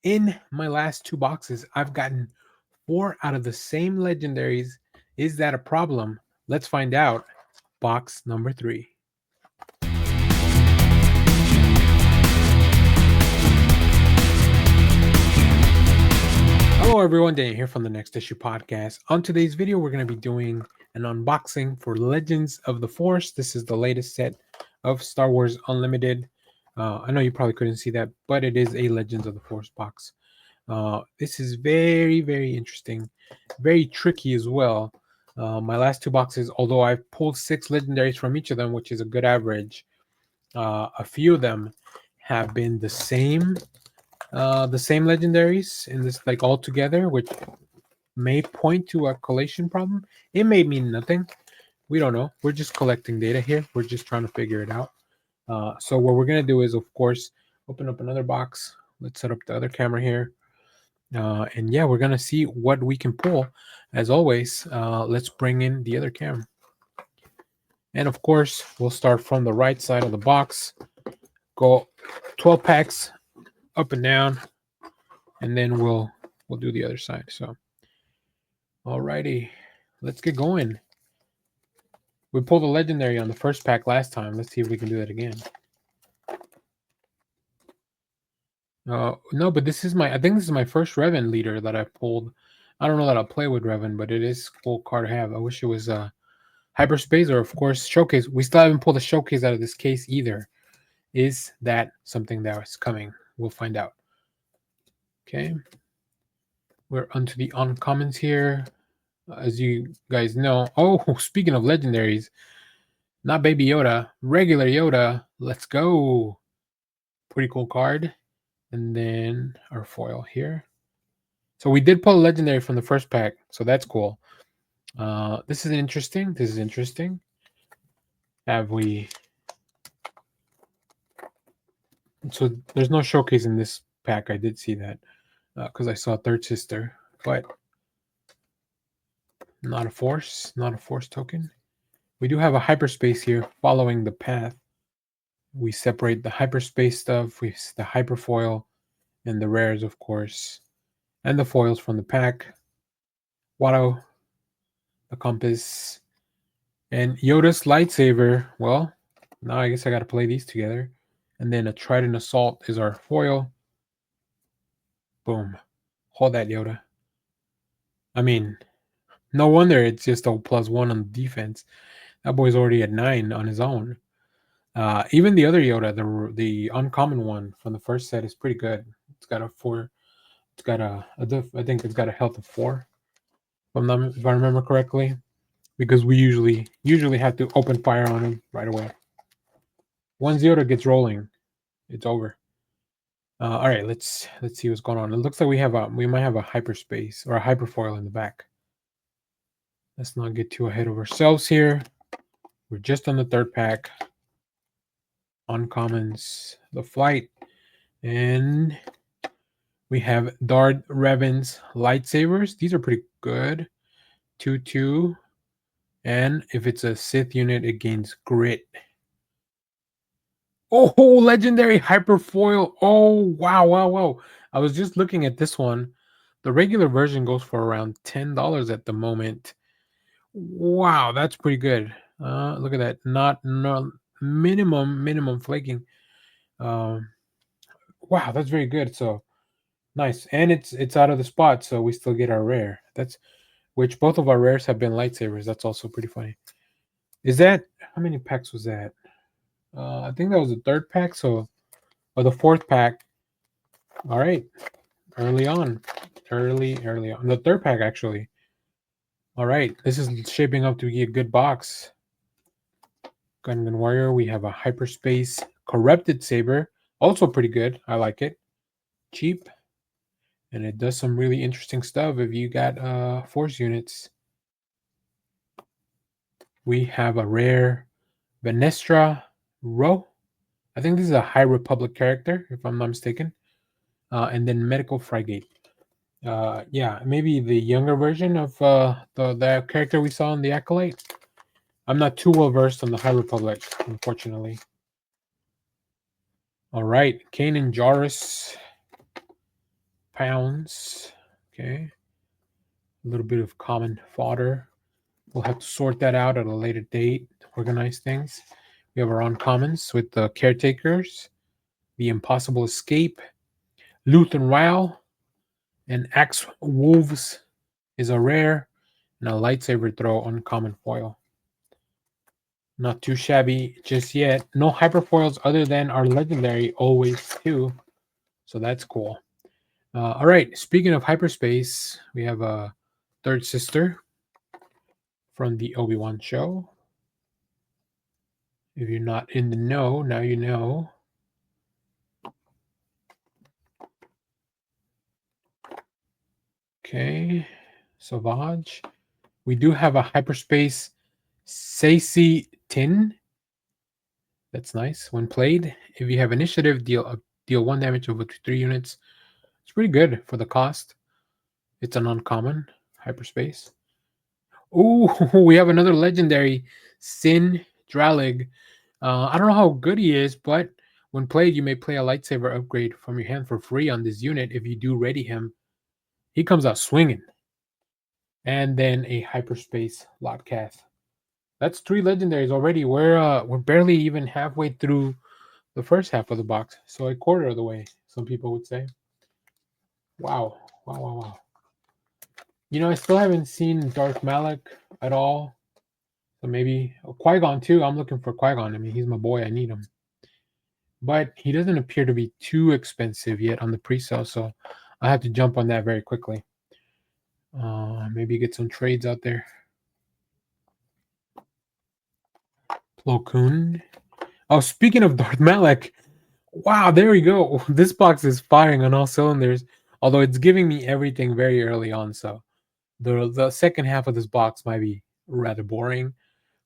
In my last two boxes, I've gotten 4 out of the same legendaries. Is that a problem? Let's find out. Box number 3. Hello everyone, Daniel here from the Next Issue Podcast. On today's video, we're going to be doing an unboxing for Legends of the Force. This is the latest set of Star Wars Unlimited. I know you probably couldn't see that, but it is a Legends of the Force box. This is very, very interesting, very tricky as well. My last two boxes, although I've pulled 6 legendaries from each of them, which is a good average, a few of them have been the same legendaries in this, like, all together, which may point to a collation problem. It may mean nothing. We don't know. We're just collecting data here. We're just trying to figure it out. So what we're gonna do is, of course, open up another box. Let's set up the other camera here. And yeah, we're gonna see what we can pull. As always, let's bring in the other camera. And of course, we'll start from the right side of the box. Go 12 packs up and down, and then we'll do the other side. So, alrighty, let's get going. We pulled a legendary on the first pack last time. Let's see if we can do that again. No, but this is I think this is my first Revan leader that I pulled. I don't know that I'll play with Revan, but it is a cool card to have. I wish it was hyperspace or, of course, showcase. We still haven't pulled a showcase out of this case either. Is that something that is coming? We'll find out. Okay. We're onto the uncommons here. As you guys know. Oh, speaking of legendaries, not Baby Yoda, regular Yoda. Let's go. Pretty cool card. And then our foil here. So we did pull a legendary from the first pack, so that's cool. This is interesting. This is interesting. Have we? So there's no showcase in this pack. I did see that because I saw Third Sister, but not a force token. We do have a hyperspace here following the path. We separate the hyperspace stuff, the hyperfoil, and the rares, of course, and the foils from the pack. Watto, the compass, and Yoda's lightsaber. Well, now I guess I got to play these together. And then a Trident Assault is our foil. Boom. Hold that, Yoda. I mean, no wonder it's just a +1 on defense. That boy's already at 9 on his own. Even the other Yoda, the uncommon one from the first set, is pretty good. It's got a 4. It's got I think it's got a health of 4. If I remember correctly, because we usually have to open fire on him right away. Once Yoda gets rolling, it's over. All right, let's see what's going on. It looks like we might have a hyperspace or a hyperfoil in the back. Let's not get too ahead of ourselves here. We're just on the third pack. Uncommons, the flight, and we have Darth Revan's lightsabers. These are pretty good. 2/2, and if it's a Sith unit, it gains grit. Oh, legendary hyperfoil. Oh, wow. I was just looking at this one. The regular version goes for around $10 at the moment. Wow, that's pretty good. Look at that. Not minimum flaking. Wow, that's very good. So nice. And it's out of the spot, so we still get our rare. That's which both of our rares have been lightsabers. That's also pretty funny. Is that how many packs was that? I think that was the third pack, or the fourth pack. All right, early on, the third pack actually. All right, this is shaping up to be a good box. Gungan Warrior. We have a hyperspace corrupted saber, also pretty good. I like it. Cheap, and it does some really interesting stuff if you got force units. We have a rare Venestra Ro. I think this is a High Republic character, if I'm not mistaken. And then Medical Frigate. Yeah, maybe the younger version of the character we saw in the Acolyte. I'm not too well versed on the High Republic, unfortunately. All right, Kanan Jarrus. pounds. Okay. A little bit of common fodder. We'll have to sort that out at a later date, organize things. We have our uncommons with the caretakers, the impossible escape, Lutheran Wow, and Axe Wolves is a rare, and a lightsaber throw uncommon foil. Not too shabby just yet. No hyperfoils other than our legendary always too. So that's cool. All right. Speaking of hyperspace, we have a third sister from the Obi-Wan show. If you're not in the know, now you know. Okay. Savage. We do have a hyperspace Saisi Tin. That's nice. When played, if you have initiative, deal 1 damage over 3 units. It's pretty good for the cost. It's an uncommon hyperspace. Ooh, we have another legendary, Sin Dralig. I don't know how good he is, but when played, you may play a lightsaber upgrade from your hand for free on this unit if you do ready him. He comes out swinging. And then a hyperspace Lotcath. That's 3 legendaries already. We're barely even halfway through the first half of the box, so a quarter of the way. Some people would say. Wow, wow, wow, wow. You know, I still haven't seen Darth Malak at all. So maybe Qui-Gon too. I'm looking for Qui-Gon. I mean, he's my boy. I need him. But he doesn't appear to be too expensive yet on the pre-sale, so I have to jump on that very quickly. Maybe get some trades out there. Plo Koon. Oh, speaking of Darth Malak, wow, there we go. This box is firing on all cylinders, although it's giving me everything very early on, so the second half of this box might be rather boring.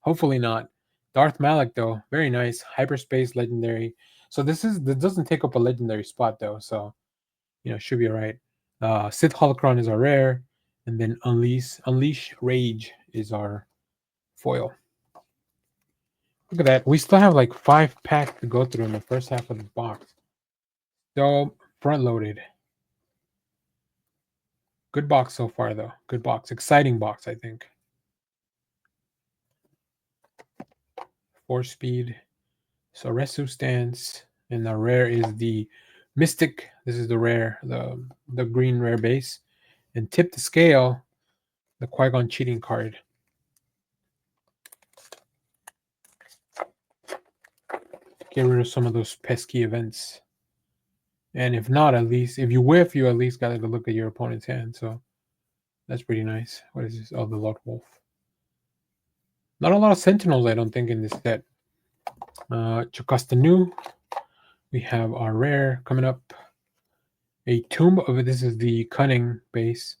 Hopefully not. Darth Malak though, very nice. Hyperspace legendary. So this doesn't take up a legendary spot though, so should be alright. Sith Holocron is our rare, and then Unleash Rage is our foil. Look at that. We still have like 5 packs to go through in the first half of the box. So front loaded. Good box so far though. Good box. Exciting box, I think. 4 speed. So Resu Stance, and the rare is the Mystic. This is the rare, the green rare base. And Tip the Scale, the Qui-Gon cheating card. Get rid of some of those pesky events. And if not, at least, if you whiff, you at least got to look at your opponent's hand. So that's pretty nice. What is this? Oh, the Lord Wolf. Not a lot of Sentinels, I don't think, in this set. Chakastanu. We have our rare coming up. A Tomb of this is the Cunning base.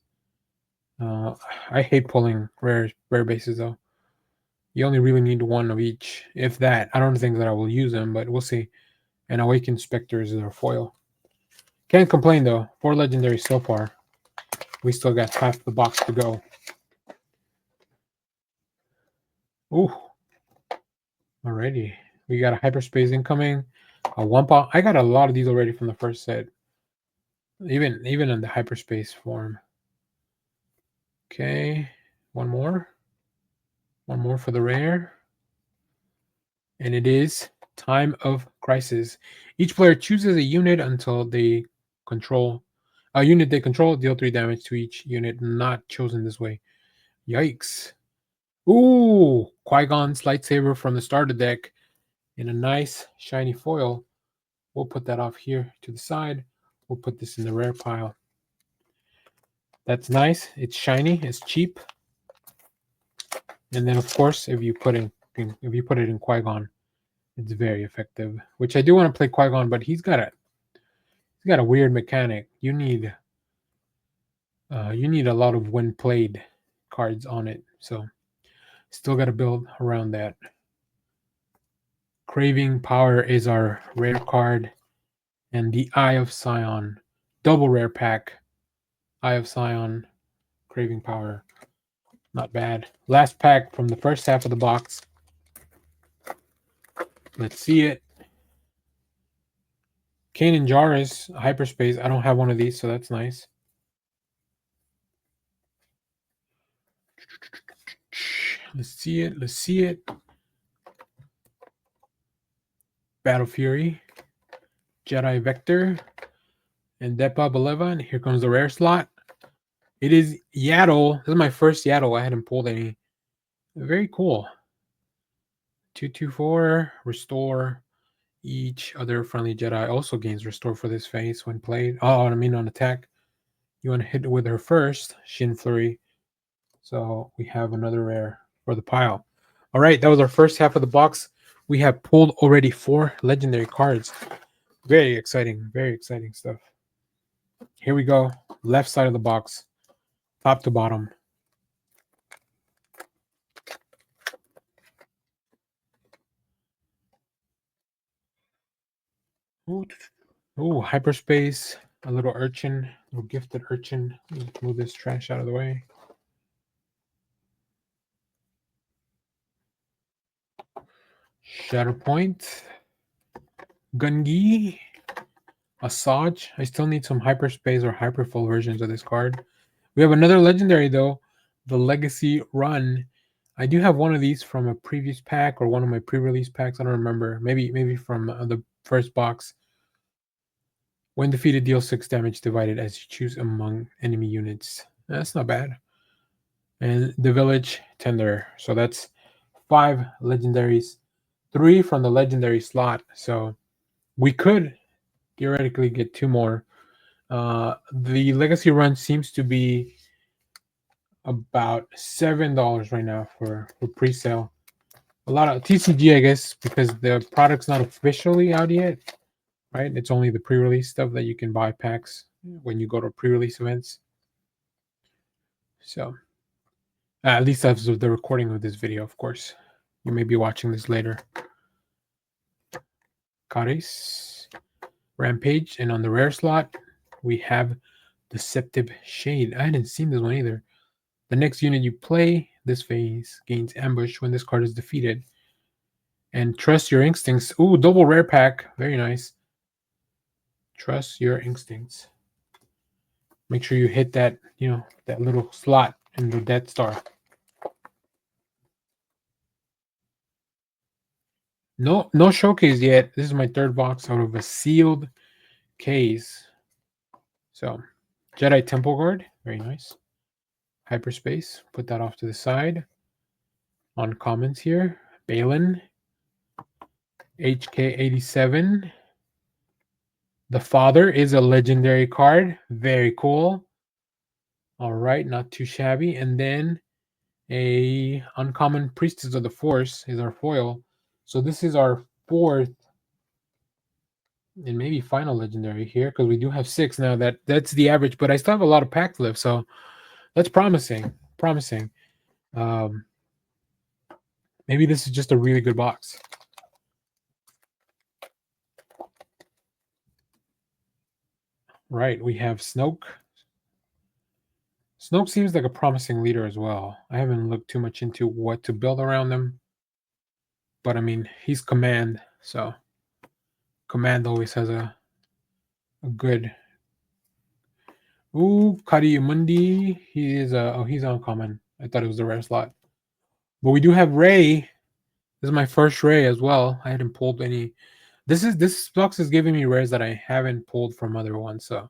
I hate pulling rare bases though. You only really need 1 of each, if that. I don't think that I will use them, but we'll see. And Awakened Spectres is our foil. Can't complain though. 4 legendaries so far. We still got half the box to go. Ooh. Alrighty. We got a Hyperspace incoming. A Wampa. I got a lot of these already from the first set. Even in the Hyperspace form. Okay. One more. One more for the rare. And it is Time of Crisis. Each player chooses a unit until they control a unit they control, deal 3 damage to each unit not chosen this way. Yikes. Ooh, Qui-Gon's lightsaber from the starter deck in a nice shiny foil. We'll put that off here to the side. We'll put this in the rare pile. That's nice. It's shiny. It's cheap. And then, of course, if you put it in Qui-Gon, it's very effective. Which I do want to play Qui-Gon, but he's got a weird mechanic. You need a lot of when played cards on it. So still got to build around that. Craving Power is our rare card, and the Eye of Sion, double rare pack. Eye of Sion, Craving Power, not bad. Last pack from the first half of the box. Let's see it. Kanan Jarrus, hyperspace. I don't have one of these, so that's nice. Let's see it. Let's see it. Battle Fury, Jedi Vector, and Depa Beleva. And here comes the rare slot. It is Yaddle. This is my first Yaddle. I hadn't pulled any. Very cool. 2/2/4. Restore. Each other friendly Jedi also gains restore for this phase when played. Oh, I mean on attack. You want to hit with her first, Shin Flurry. So we have another rare for the pile. All right, that was our first half of the box. We have pulled already 4 legendary cards. Very exciting stuff. Here we go. Left side of the box, top to bottom. Ooh, hyperspace, a little urchin, a little gifted urchin. Move this trash out of the way. Shatterpoint, Gungi, Asajj. I still need some hyperspace or hyperfull versions of this card. We have another legendary though, the Legacy Run. I do have one of these from a previous pack or one of my pre-release packs. I don't remember. Maybe from the first box. When defeated, deal 6 damage divided as you choose among enemy units. That's not bad. And the Village Tender. So that's 5 legendaries, 3 from the legendary slot. So we could theoretically get 2 more. The Legacy Run seems to be about $7 right now for pre-sale. A lot of TCG, I guess, because the product's not officially out yet, right? It's only the pre-release stuff that you can buy packs when you go to pre-release events. So, at least as of the recording of this video, of course. You may be watching this later. Caris, Rampage, and on the rare slot, we have Deceptive Shade. I hadn't seen this one either. The next unit you play this phase gains ambush when this card is defeated. And trust your instincts. Ooh, double rare pack. Very nice. Trust your instincts. Make sure you hit that, that little slot in the Death Star. No showcase yet. This is my 3rd box out of a sealed case. So, Jedi Temple Guard. Very nice. Hyperspace. Put that off to the side. On comments here. Balin. HK87. The Father is a legendary card. Very cool. All right, not too shabby. And then a uncommon Priestess of the Force is our foil. So this is our 4th and maybe final legendary here because we do have 6 now. That's the average, but I still have a lot of packs left, so that's promising. Maybe this is just a really good box. Right, we have Snoke. Snoke seems like a promising leader as well. I haven't looked too much into what to build around them. But I mean, he's command, so command always has a good. Ooh, Kariumundi. He is he's uncommon. I thought it was the rare slot. But we do have Ray. This is my first Ray as well. I hadn't pulled any. This box is giving me rares that I haven't pulled from other ones, so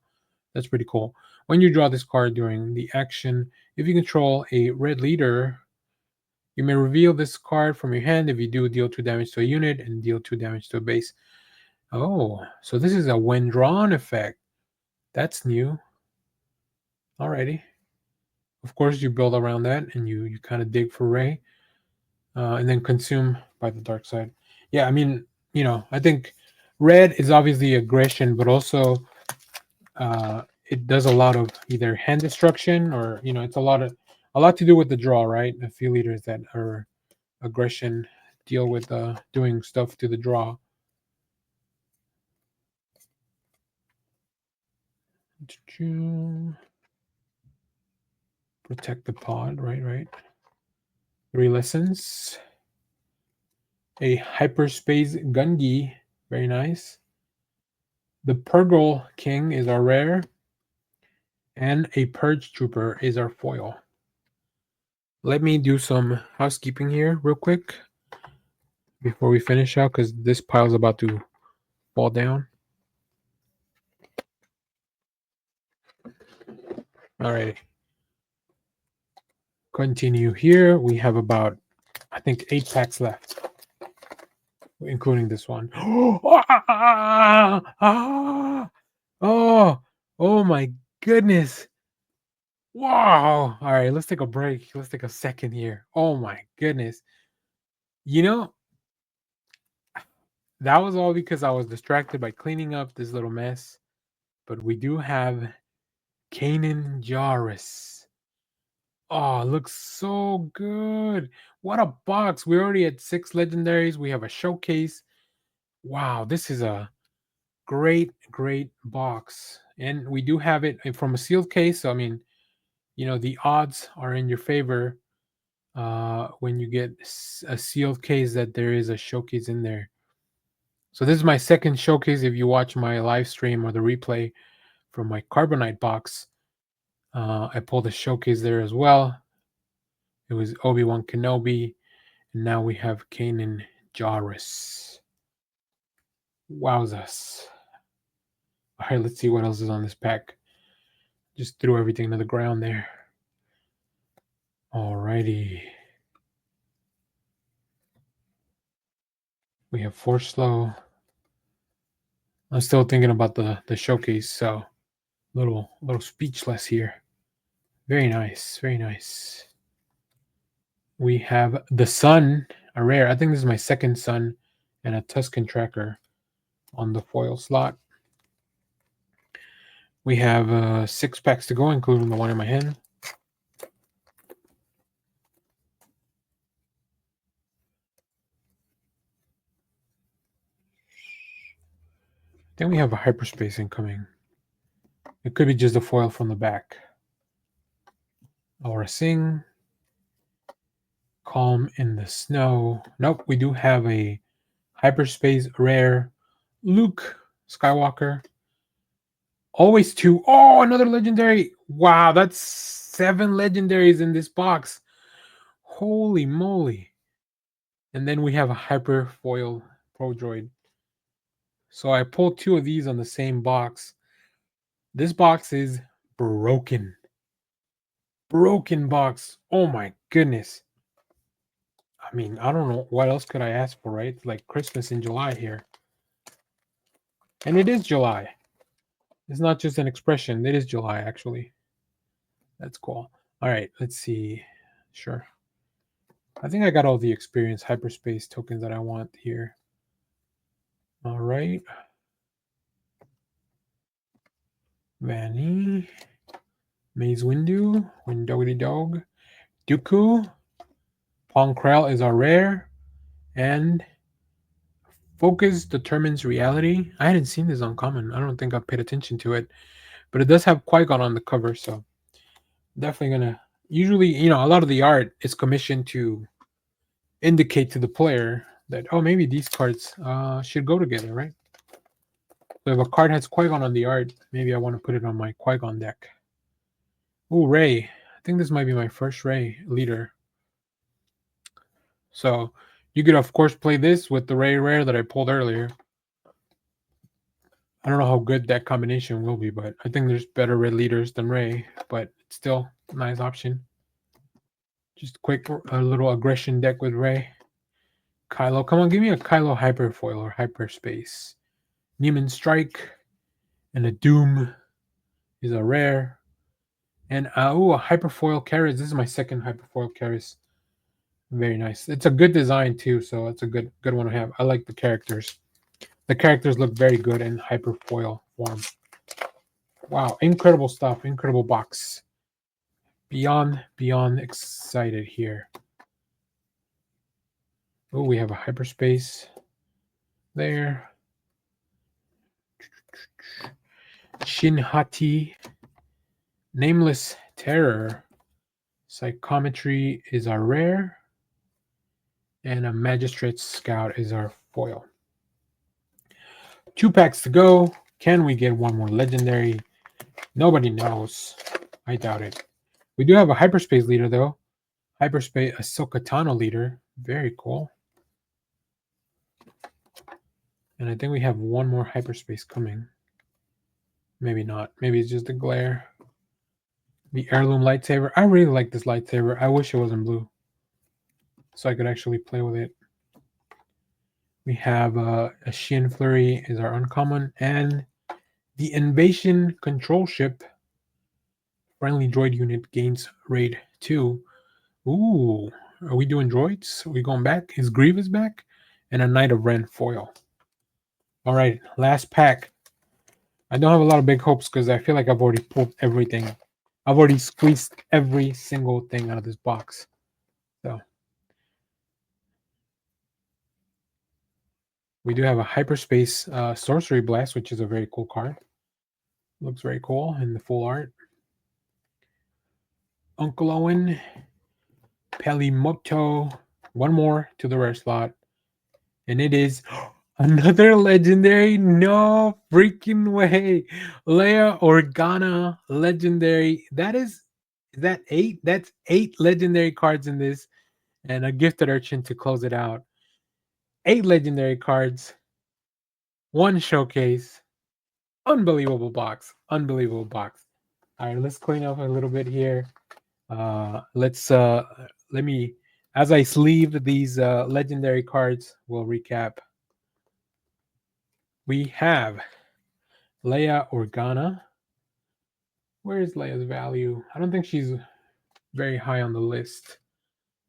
that's pretty cool. When you draw this card during the action, if you control a red leader, you may reveal this card from your hand. If you do, deal 2 damage to a unit and deal 2 damage to a base. Oh, so this is a when drawn effect. That's new. Alrighty. Of course, you build around that and you kind of dig for Ray. And then consume by the dark side. Yeah, I mean, I think red is obviously aggression, but also it does a lot of either hand destruction or it's a lot to do with the draw, right? A few leaders that are aggression deal with doing stuff to the draw. Protect the pod, right. 3 lessons. A hyperspace Gungi, very nice. The Purgle King is our rare. And a Purge Trooper is our foil. Let me do some housekeeping here real quick before we finish out, because this pile's about to fall down. All right. Continue here. We have about, I think, 8 packs left, including this one. Oh my goodness. Wow. All right, let's take a break. Let's take a second here. Oh my goodness. You know, that was all because I was distracted by cleaning up this little mess. But we do have Kanan Jarrus. Oh, it looks so good. What a box. We're already at 6 legendaries. We have a showcase. Wow, this is a great, great box. And we do have it from a sealed case. So, I mean, the odds are in your favor when you get a sealed case that there is a showcase in there. So this is my second showcase. If you watch my live stream or the replay from my Carbonite box, I pulled a showcase there as well. It was Obi-Wan Kenobi, and now we have Kanan Jarrus. Wowzers. All right, let's see what else is on this pack. Just threw everything to the ground there. Alrighty. We have Force Slow. I'm still thinking about the showcase, so little speechless here. Very nice, very nice. We have the Sun, a rare. I think this is my second Sun, and a Tusken Tracker on the foil slot. We have 6 packs to go, including the one in my hand. Then we have a hyperspace incoming. It could be just a foil from the back. Aura Singh. Calm in the Snow. Nope, we do have a hyperspace rare Luke Skywalker. Always 2. Oh, another legendary. Wow, that's 7 legendaries in this box. Holy moly. And then we have a hyper foil Pro Droid. So I pulled 2 of these on the same box. This box is broken. Broken box. Oh my goodness. I mean, I don't know what else could I ask for, right? It's like Christmas in July here. And it is July. It's not just an expression. It is July, actually. That's cool. All right, let's see. Sure. I think I got all the experience hyperspace tokens that I want here. All right. Vanny. Maze Windu. Windoggy Dog. Dooku. Ponkrell is our rare. And Focus Determines Reality. I hadn't seen this uncommon. I don't think I've paid attention to it. But it does have Qui-Gon on the cover, so definitely gonna. Usually, a lot of the art is commissioned to indicate to the player that, oh, maybe these cards should go together, right? So if a card has Qui-Gon on the art, maybe I want to put it on my Qui-Gon deck. Oh, Rey. I think this might be my first Rey leader. So you could, of course, play this with the Rey rare that I pulled earlier. I don't know how good that combination will be, but I think there's better red leaders than Rey, but it's still a nice option. Just a little aggression deck with Rey. Kylo, come on, give me a Kylo Hyperfoil or Hyperspace. Neiman Strike and a Doom is a rare. And a Hyperfoil Karis. This is my second Hyperfoil Karis. Very nice. It's a good design too, so it's a good one to have. I like the characters. The characters look very good in Hyperfoil form. Wow, incredible stuff. Incredible box. Beyond excited here. Oh, we have a Hyperspace there. Shinhati. Nameless Terror. Psychometry is our rare. And a Magistrate Scout is our foil. 2 packs to go. Can we get one more legendary? Nobody knows. I doubt it. We do have a hyperspace leader though. Hyperspace Ahsoka Tano leader. Very cool. And I think we have one more hyperspace coming. Maybe not. Maybe it's just the glare. The heirloom lightsaber. I really like this lightsaber. I wish it wasn't blue, so I could actually play with it. We have a Shin Flurry is our uncommon, and the Invasion Control Ship. Friendly droid unit gains raid 2. Ooh, are we doing droids? Are we going back? Is Grievous back? And a Knight of Ren foil. All right, last pack. I don't have a lot of big hopes because I feel like I've already pulled everything. I've already squeezed every single thing out of this box. So we do have a hyperspace sorcery blast, which is a very cool card. Looks very cool in the full art. Uncle Owen, Pelimoto, one more to the rare slot, and it is another legendary. No freaking way! Leia Organa legendary. Is that 8? That's 8 legendary cards in this, and a gifted urchin to close it out. 8 legendary cards, 1 showcase. Unbelievable box. Unbelievable box. All right, let's clean up a little bit here. Let me, as I sleeve these legendary cards, we'll recap. We have Leia Organa. Where is Leia's value? I don't think she's very high on the list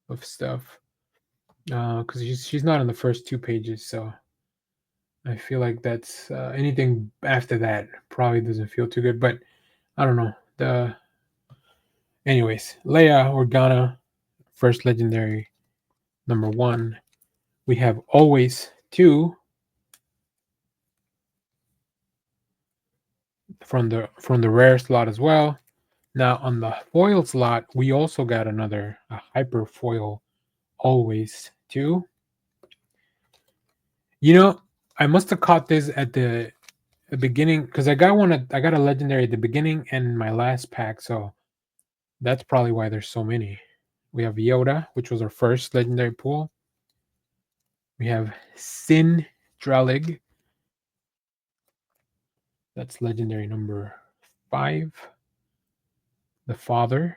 of stuff because she's not on the first 2 pages, so I feel like that's anything after that probably doesn't feel too good, but I don't know. Anyways, Leia Organa, first legendary, number 1. We have Always 2 from the rare slot as well. Now on the foil slot, we also got a hyper foil Always 2. You know, I must have caught this at the beginning because I got a legendary at the beginning and my last pack, so that's probably why there's so many. We have Yoda, which was our first legendary pool. We have Sin Drelig. That's legendary number 5. The father,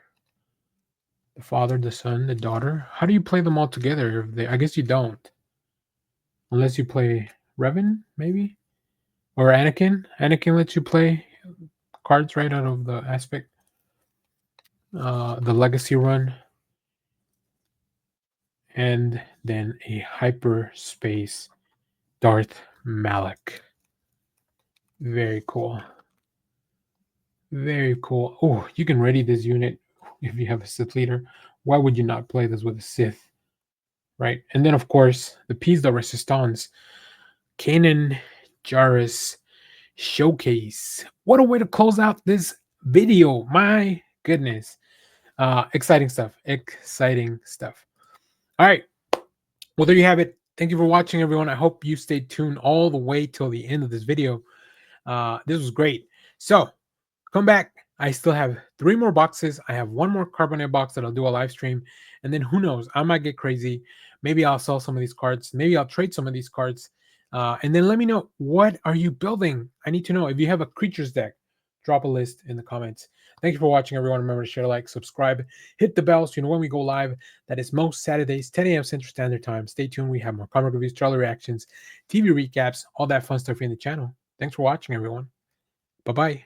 the son, the daughter. How do you play them all together? I guess you don't, unless you play Revan, maybe, or Anakin. Anakin lets you play cards right out of the aspect. The legacy run, and then a hyperspace Darth Malak. Very cool. Very cool. Oh, you can ready this unit if you have a Sith leader. Why would you not play this with a Sith? Right? And then, of course, the piece de resistance, Kanan Jarrus showcase. What a way to close out this video. My goodness. Exciting stuff. Exciting stuff. All right. Well, there you have it. Thank you for watching, everyone. I hope you stayed tuned all the way till the end of this video. This was great. So come back. I still have 3 more boxes. I have 1 more carbonate box that I'll do a live stream. And then who knows? I might get crazy. Maybe I'll sell some of these cards. Maybe I'll trade some of these cards. And then let me know, what are you building? I need to know. If you have a creatures deck, drop a list in the comments. Thank you for watching, everyone. Remember to share, like, subscribe, hit the bell so you know when we go live. That is most Saturdays, 10 a.m. Central Standard Time. Stay tuned. We have more comic reviews, trailer reactions, TV recaps, all that fun stuff in the channel. Thanks for watching, everyone. Bye-bye.